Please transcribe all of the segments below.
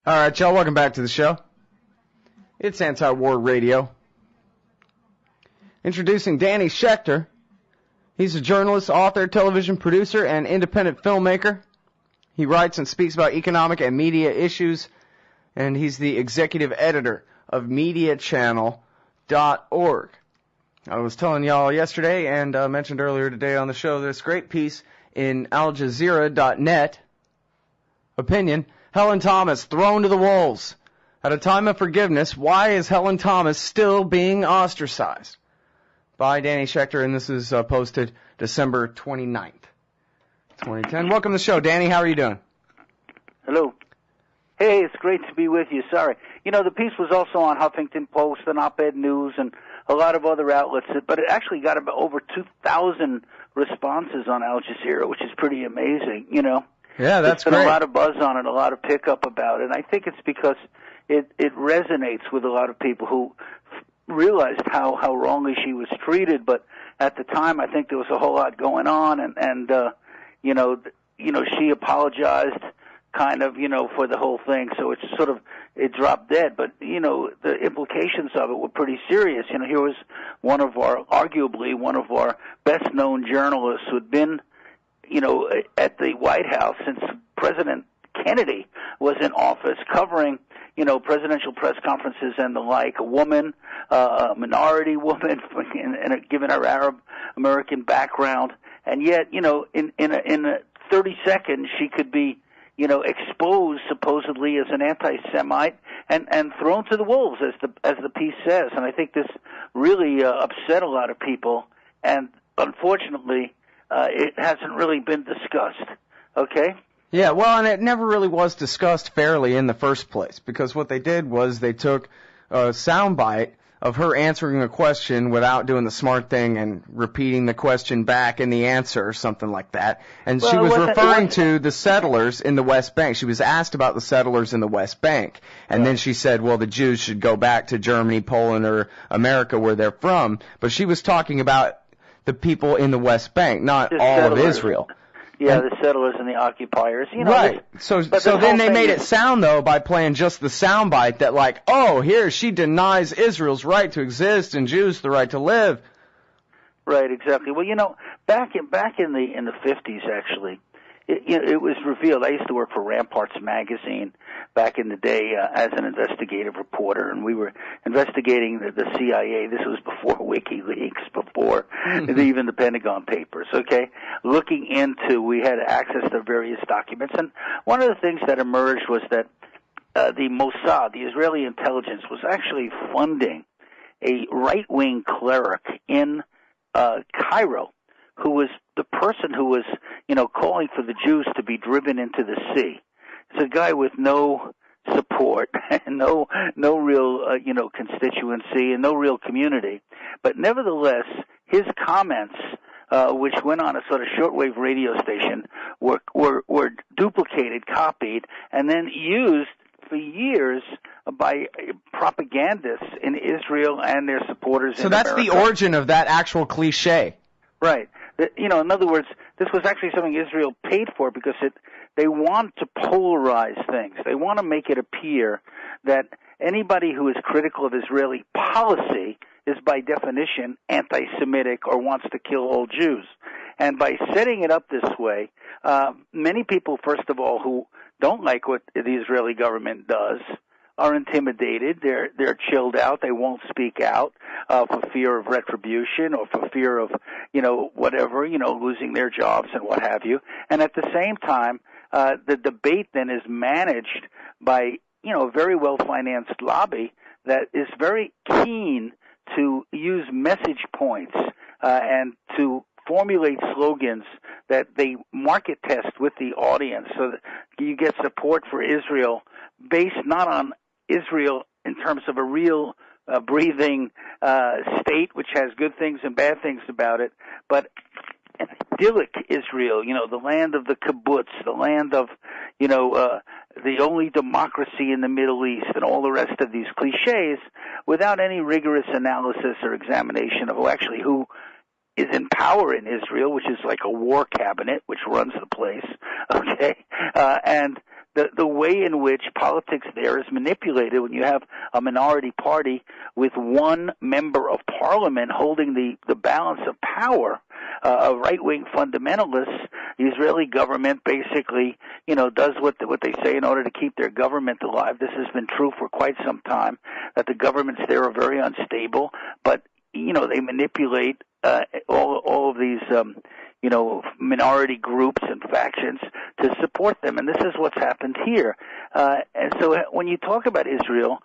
All right, y'all, welcome back to the show. It's Anti-War Radio. Introducing Danny Schechter. He's a journalist, author, television producer, and independent filmmaker. He writes and speaks about economic and media issues, and he's the executive editor of MediaChannel.org. I was telling y'all yesterday and mentioned earlier today on the show this great piece in AlJazeera.net. Opinion: Helen Thomas thrown to the wolves. At a time of forgiveness, why is Helen Thomas still being ostracized? By Danny Schechter, and this is posted December 29th, 2010. Welcome to the show, Danny. How are you doing? Hello. Hey, it's great to be with you. Sorry. You know, the piece was also on Huffington Post and Op-Ed News and a lot of other outlets, but it actually got about over 2,000 responses on Al Jazeera, which is pretty amazing, you know. Yeah, that's great. There's been a lot of buzz on it, a lot of pickup about it, and I think it's because it resonates with a lot of people who realized how wrongly she was treated, but at the time I think there was a whole lot going on, and you know, she apologized kind of, you know, for the whole thing, so it dropped dead, but, you know, the implications of it were pretty serious. You know, here was arguably one of our best-known journalists who'd been, you know, at the White House since President Kennedy was in office, covering, you know, presidential press conferences and the like, a woman, a minority woman, and given her Arab American background, and yet, you know, in 30 seconds she could be, you know, exposed supposedly as an anti-Semite and thrown to the wolves, as the piece says. And I think this really upset a lot of people, and unfortunately, it hasn't really been discussed. Okay? Yeah, well, and it never really was discussed fairly in the first place, because what they did was they took a soundbite of her answering a question without doing the smart thing and repeating the question back in the answer or something like that. And she was referring to the settlers in the West Bank. She was asked about the settlers in the West Bank. And then she said, well, the Jews should go back to Germany, Poland, or America where they're from. But she was talking about the people in the West Bank, not all of Israel. Yeah, the settlers and the occupiers. You know, right. So then they made it sound, though, by playing just the soundbite that, like, oh, here, she denies Israel's right to exist and Jews the right to live. Right, exactly. Well, you know, back in the 50s, actually, it was revealed. I used to work for Ramparts magazine back in the day as an investigative reporter, and we were investigating the CIA. This was before WikiLeaks, before even the Pentagon Papers, okay? We had access to various documents, and one of the things that emerged was that the Mossad, the Israeli intelligence, was actually funding a right-wing cleric in Cairo, who was the person who was, you know, calling for the Jews to be driven into the sea. It's a guy with no support, and no real, you know, constituency and no real community. But nevertheless, his comments, which went on a sort of shortwave radio station, were duplicated, copied, and then used for years by propagandists in Israel and their supporters in America. So that's the origin of that actual cliche. Right. You know, in other words, this was actually something Israel paid for because they want to polarize things. They want to make it appear that anybody who is critical of Israeli policy is by definition anti-Semitic or wants to kill all Jews. And by setting it up this way, many people, first of all, who don't like what the Israeli government does, are intimidated. They're chilled out. They won't speak out for fear of retribution or for fear of, you know, whatever, you know, losing their jobs and what have you. And at the same time, the debate then is managed by, you know, a very well-financed lobby that is very keen to use message points and to formulate slogans that they market test with the audience so that you get support for Israel based not on Israel in terms of a real breathing state which has good things and bad things about it, but an idyllic Israel, you know, the land of the kibbutz, the land of, you know, the only democracy in the Middle East and all the rest of these cliches without any rigorous analysis or examination of who is in power in Israel, which is like a war cabinet which runs the place, okay? And the way in which politics there is manipulated when you have a minority party with one member of parliament holding the balance of power, a right-wing fundamentalist. The Israeli government basically, does what they say in order to keep their government alive. This has been true for quite some time, that the governments there are very unstable, but, they manipulate all of these minority groups and factions to support them, and this is what's happened here. And so when you talk about Israel,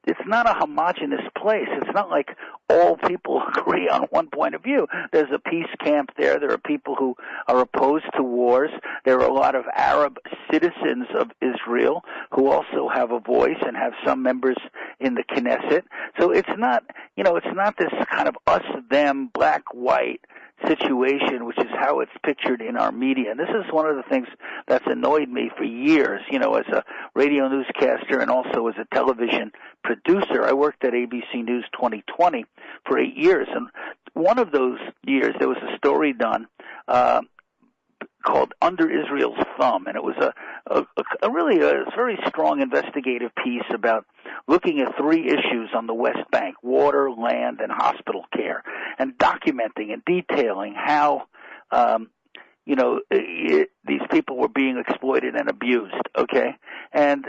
it's not a homogeneous place. It's not like all people agree on one point of view. There's a peace camp there. There are people who are opposed to wars. There are a lot of Arab citizens of Israel who also have a voice and have some members in the Knesset. So it's not, it's not this kind of us-them, black-white situation, which is how it's pictured in our media. And this is one of the things that's annoyed me for years, as a radio newscaster and also as a television producer. I worked at ABC News 2020 for 8 years, and one of those years there was a story done called Under Israel's Thumb, and it was a really very strong investigative piece about looking at 3 issues on the West Bank: water, land, and hospital care, and documenting and detailing how these people were being exploited and abused, okay? And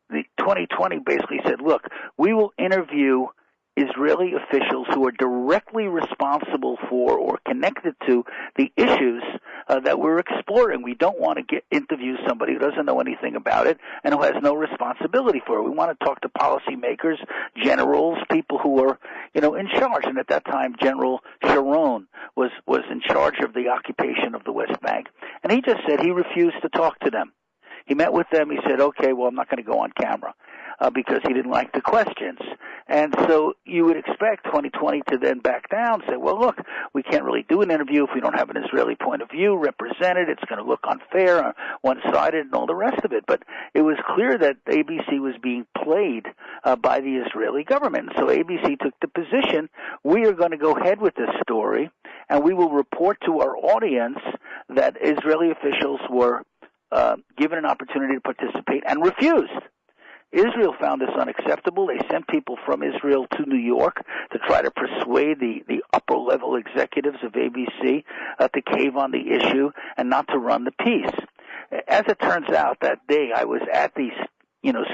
the 2020 basically said, look, we will interview Israeli officials who are directly responsible for or connected to the issues that we're exploring. We don't want to interview somebody who doesn't know anything about it and who has no responsibility for it. We want to talk to policymakers, generals, people who are, in charge. And at that time, General Sharon was in charge of the occupation of the West Bank. And he just said he refused to talk to them. He met with them. He said, okay, well, I'm not going to go on camera because he didn't like the questions. And so you would expect 2020 to then back down, say, well, look, we can't really do an interview if we don't have an Israeli point of view represented. It's going to look unfair, one-sided, and all the rest of it. But it was clear that ABC was being played by the Israeli government. So ABC took the position, we are going to go ahead with this story, and we will report to our audience that Israeli officials were given an opportunity to participate and refused. Israel found this unacceptable. They sent people from Israel to New York to try to persuade the upper-level executives of ABC to cave on the issue and not to run the piece. As it turns out, that day I was at the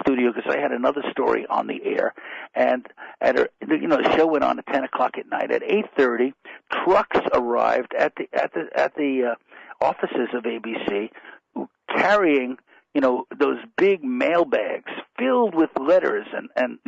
studio because I had another story on the air, and the show went on at 10 o'clock at night. At 8:30, trucks arrived at the offices of ABC carrying those big mail bags filled with letters and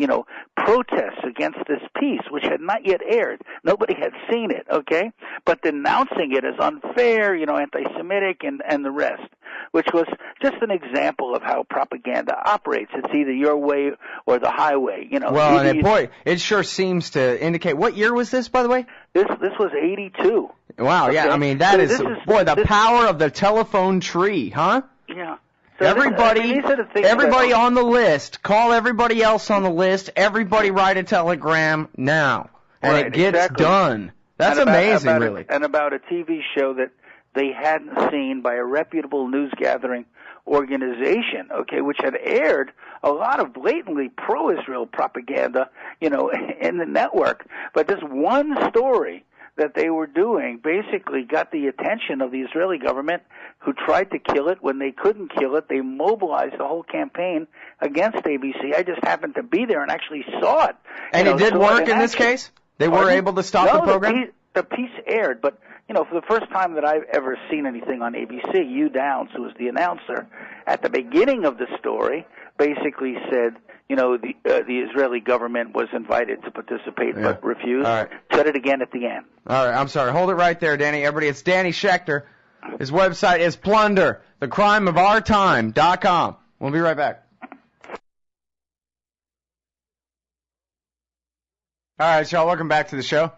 protests against this piece, which had not yet aired. Nobody had seen it, okay? But denouncing it as unfair, anti-Semitic and the rest, which was just an example of how propaganda operates. It's either your way or the highway, Well, and boy, it sure seems to indicate. What year was this, by the way? This was 82. Wow, okay? Yeah, I mean, the power of the telephone tree, huh? Yeah. So everybody on the list, call everybody else on the list, everybody write a telegram now, and it gets done. That's amazing, really. And about a TV show that they hadn't seen by a reputable news-gathering organization, okay, which had aired a lot of blatantly pro-Israel propaganda, in the network. But this one story that they were doing basically got the attention of the Israeli government, who tried to kill it. When they couldn't kill it, they mobilized the whole campaign against ABC. I just happened to be there and actually saw it. And it did work in this case? They were able to stop the program? The piece aired, but, for the first time that I've ever seen anything on ABC, Hugh Downs, who was the announcer, at the beginning of the story, basically said, the Israeli government was invited to participate but refused. All right. Said it again at the end. All right, I'm sorry. Hold it right there, Danny. Everybody, it's Danny Schechter. His website is Plunder, thecrimeofourtime.com. We'll be right back. All right, y'all, welcome back to the show.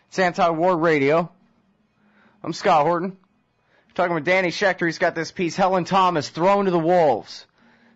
It's Anti-War Radio. I'm Scott Horton. Talking with Danny Schechter. He's got this piece, Helen Thomas, Thrown to the Wolves.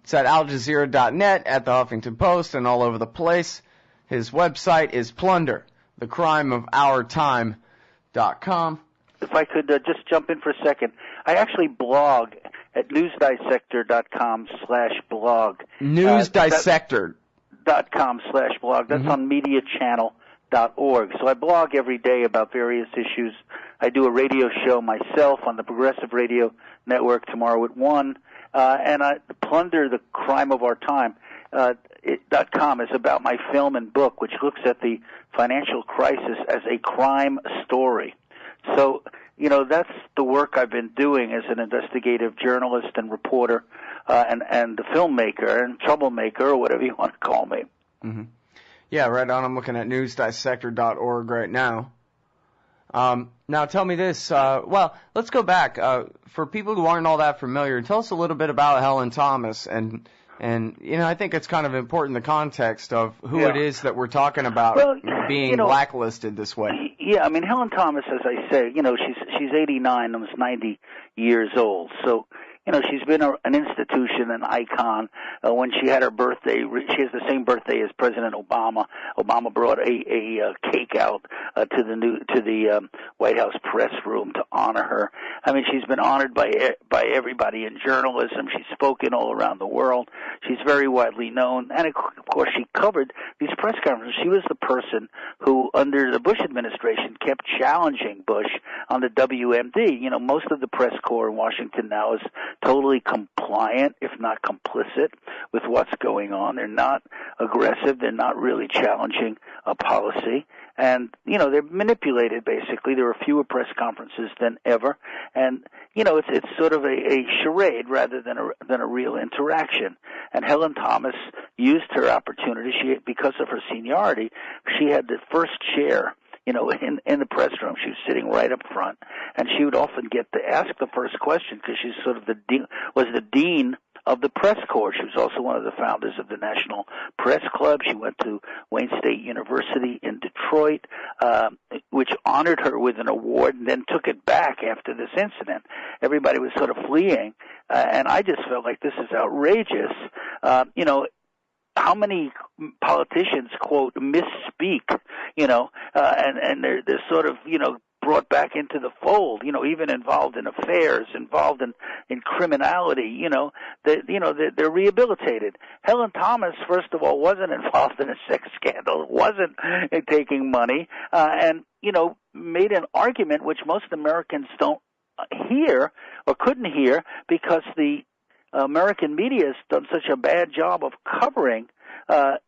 It's at AlJazeera.net, at the Huffington Post, and all over the place. His website is Plunder, thecrimeofourtime.com. If I could just jump in for a second. I actually blog at newsdissector.com/blog. Newsdissector.com/blog. That's on mediachannel.org. So I blog every day about various issues. I do a radio show myself on the Progressive Radio Network tomorrow at 1. And I Plunder the Crime of Our Time. .com is about my film and book, which looks at the financial crisis as a crime story. So, that's the work I've been doing as an investigative journalist and reporter, and a filmmaker and troublemaker, or whatever you want to call me. Mm-hmm. Yeah, right on. I'm looking at newsdissector.org right now. Now tell me this, let's go back. For people who aren't all that familiar, tell us a little bit about Helen Thomas, and I think it's kind of important, the context of who it is that we're talking about being blacklisted this way. Yeah, I mean, Helen Thomas, as I say, she's 89, almost 90 years old, so she's been an institution, an icon. When she had her birthday, she has the same birthday as President Obama. Obama brought a cake out to the White House press room to honor her. I mean, she's been honored by everybody in journalism. She's spoken all around the world. She's very widely known, and of course, she covered these press conferences. She was the person who, under the Bush administration, kept challenging Bush on the WMD. Most of the press corps in Washington now is totally compliant, if not complicit, with what's going on. They're not aggressive. They're not really challenging a policy. And, they're manipulated, basically. There are fewer press conferences than ever. And, it's sort of a charade rather than a real interaction. And Helen Thomas used her opportunity. Because of her seniority, she had the first chair in the press room. She was sitting right up front, and she would often get to ask the first question because she's sort of the dean of the press corps. She was also one of the founders of the National Press Club. She went to Wayne State University in Detroit, which honored her with an award and then took it back after this incident. Everybody was sort of fleeing, and I just felt like this is outrageous. How many politicians, quote, misspeak, and they're sort of, brought back into the fold, even involved in affairs, involved in criminality, they're rehabilitated. Helen Thomas, first of all, wasn't involved in a sex scandal, wasn't taking money, and, made an argument which most Americans don't hear or couldn't hear because the American media has done such a bad job of covering, the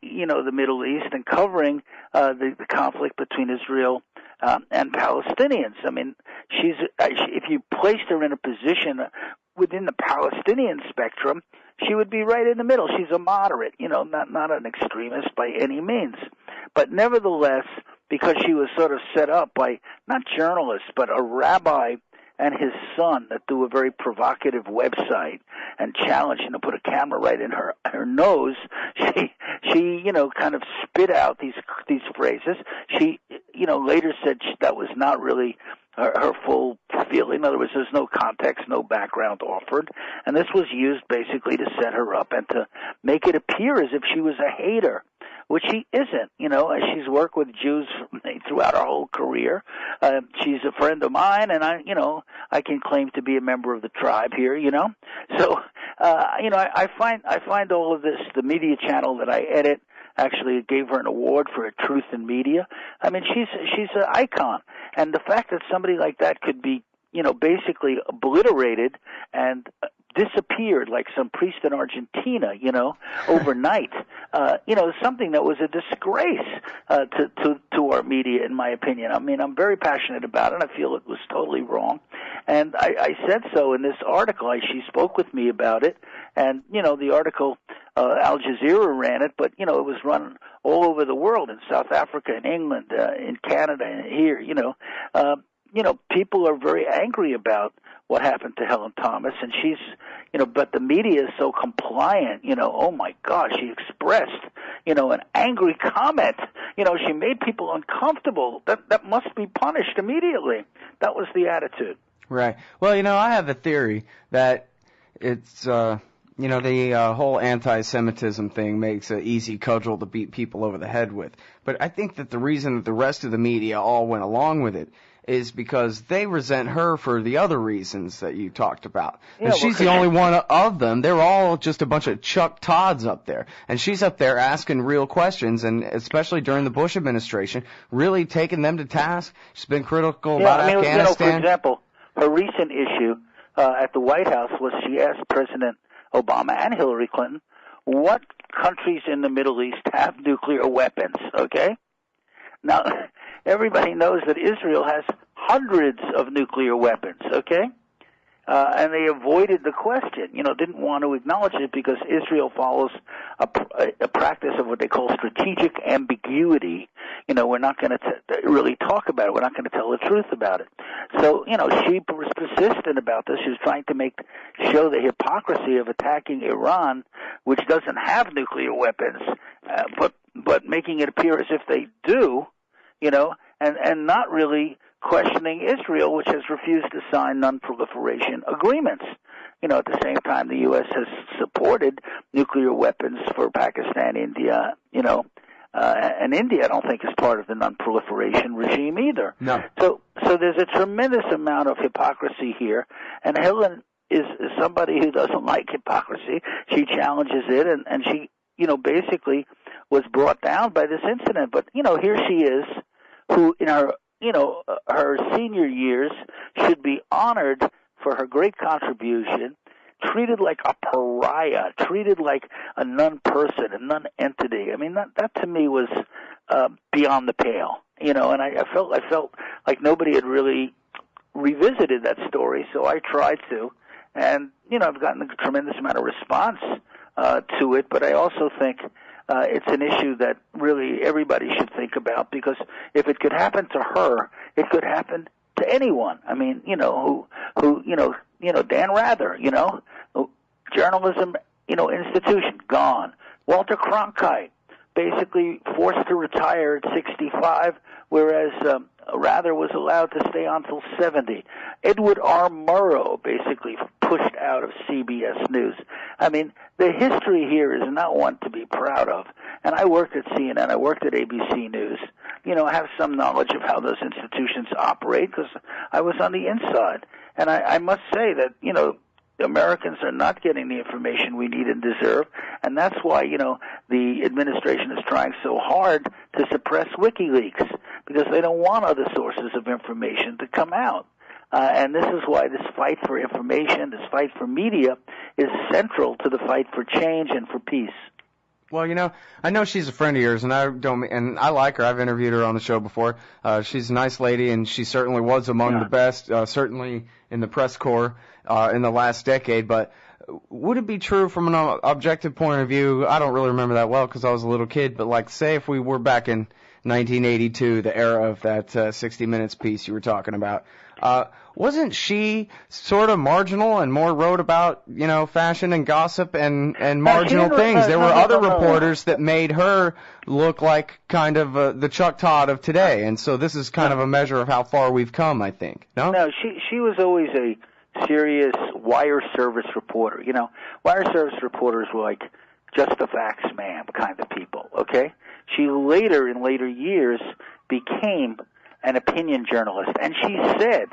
Middle East and covering the conflict between Israel and Palestinians. I mean, if you placed her in a position within the Palestinian spectrum, she would be right in the middle. She's a moderate, not an extremist by any means. But nevertheless, because she was sort of set up by not journalists, but a rabbi and his son that do a very provocative website and challenged to put a camera right in her nose, she kind of spit out these phrases. She later said that was not really her full feeling. In other words, there's no context, no background offered, and this was used basically to set her up and to make it appear as if she was a hater, which she isn't. She's worked with Jews throughout her whole career. She's a friend of mine, and I can claim to be a member of the tribe here. So I find all of this. The media channel that I edit actually gave her an award for her truth in media. I mean, she's an icon, and the fact that somebody like that could be basically obliterated and disappeared like some priest in Argentina, overnight, something that was a disgrace to our media, in my opinion. I mean, I'm very passionate about it. I feel it was totally wrong. And I said so in this article. She spoke with me about it. And, the article, Al Jazeera ran it, but, it was run all over the world, in South Africa, in England, in Canada, and here, people are very angry about what happened to Helen Thomas, and she's, but the media is so compliant, oh my God, she expressed, an angry comment, she made people uncomfortable. That must be punished immediately. That was the attitude. Right. Well, I have a theory that it's, the whole anti-Semitism thing makes an easy cudgel to beat people over the head with. But I think that the reason that the rest of the media all went along with it is because they resent her for the other reasons that you talked about. Yeah, And she's the only one of them. They're all just a bunch of Chuck Todds up there. And she's up there asking real questions, and especially during the Bush administration, really taking them to task. She's been critical about Afghanistan. For example, her recent issue at the White House was she asked President Obama and Hillary Clinton, what countries in the Middle East have nuclear weapons, okay? Now, everybody knows that Israel has hundreds of nuclear weapons, okay? And they avoided the question, didn't want to acknowledge it because Israel follows a practice of what they call strategic ambiguity. We're not going to really talk about it. We're not going to tell the truth about it. So, she was persistent about this. She was trying to show the hypocrisy of attacking Iran, which doesn't have nuclear weapons, but making it appear as if they do, and not really questioning Israel, which has refused to sign non-proliferation agreements. At the same time, the U.S. has supported nuclear weapons for Pakistan, India, and India I don't think is part of the non-proliferation regime either. No. So there's a tremendous amount of hypocrisy here, and Helen is somebody who doesn't like hypocrisy. She challenges it, and she, basically was brought down by this incident. But, here she is, who in her senior years should be honored for her great contribution, treated like a pariah, treated like a non-person, a non-entity. I mean, that to me was beyond the pale, and I felt like nobody had really revisited that story, so I tried to, and, I've gotten a tremendous amount of response to it, but I also think it's an issue that really everybody should think about, because if it could happen to her, it could happen to anyone. I mean, who Dan Rather, journalism, institution gone. Walter Cronkite, basically forced to retire at 65, whereas Rather was allowed to stay on till 70. Edward R. Murrow basically pushed out of CBS News. I mean, the history here is not one to be proud of. And I worked at CNN, I worked at ABC News. I have some knowledge of how those institutions operate because I was on the inside. And I must say that, Americans are not getting the information we need and deserve, and that's why, the administration is trying so hard to suppress WikiLeaks, because they don't want other sources of information to come out. And this is why this fight for information, this fight for media, is central to the fight for change and for peace. Well, I know she's a friend of yours, and I like her. I've interviewed her on the show before. She's a nice lady, and she certainly was among the best, certainly in the press corps in the last decade. But would it be true from an objective point of view? I don't really remember that well because I was a little kid, but like, say if we were back in 1982, the era of that 60 Minutes piece you were talking about, wasn't she sort of marginal and more wrote about, fashion and gossip and marginal things? There were other reporters that made her look like kind of the Chuck Todd of today, and so this is kind of a measure of how far we've come, I think. No? No, she was always a serious wire service reporter. Wire service reporters were like just the facts, ma'am, kind of people, okay? She in later years, became an opinion journalist, and she said,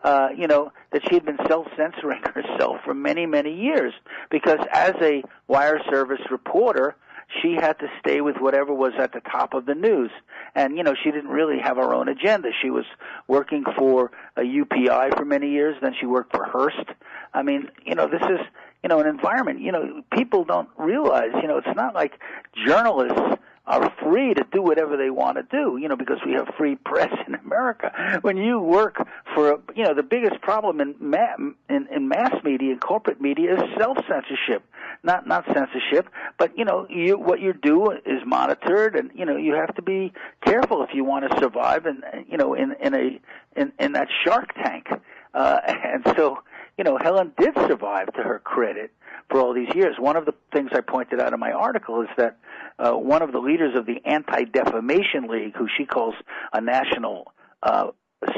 that she had been self-censoring herself for many, many years, because as a wire service reporter, she had to stay with whatever was at the top of the news. And, she didn't really have her own agenda. She was working for a UPI for many years, then she worked for Hearst. I mean, this is, an environment, people don't realize, it's not like journalists are free to do whatever they want to do, because we have free press in America. When you work for, the biggest problem in mass media and corporate media is self-censorship, not censorship, but what you do is monitored, and you have to be careful if you want to survive, in that Shark Tank, and so Helen did survive, to her credit, for all these years. One of the things I pointed out in my article is that one of the leaders of the Anti-Defamation League, who she calls a national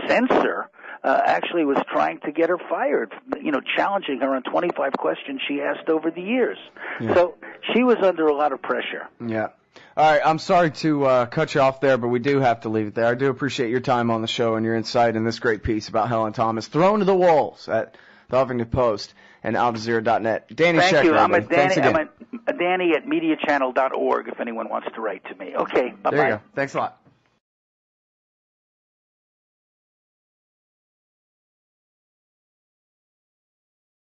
censor, actually was trying to get her fired, challenging her on 25 questions she asked over the years. Yeah. So she was under a lot of pressure. Yeah. All right, I'm sorry to cut you off there, but we do have to leave it there. I do appreciate your time on the show and your insight in this great piece about Helen Thomas, thrown to the wolves at the Huffington Post and AlJazeera.net. Danny Thank Schechter, you. I'm Thanks again. I'm a Danny at MediaChannel.org if anyone wants to write to me. Okay, bye-bye. There you go. Thanks a lot.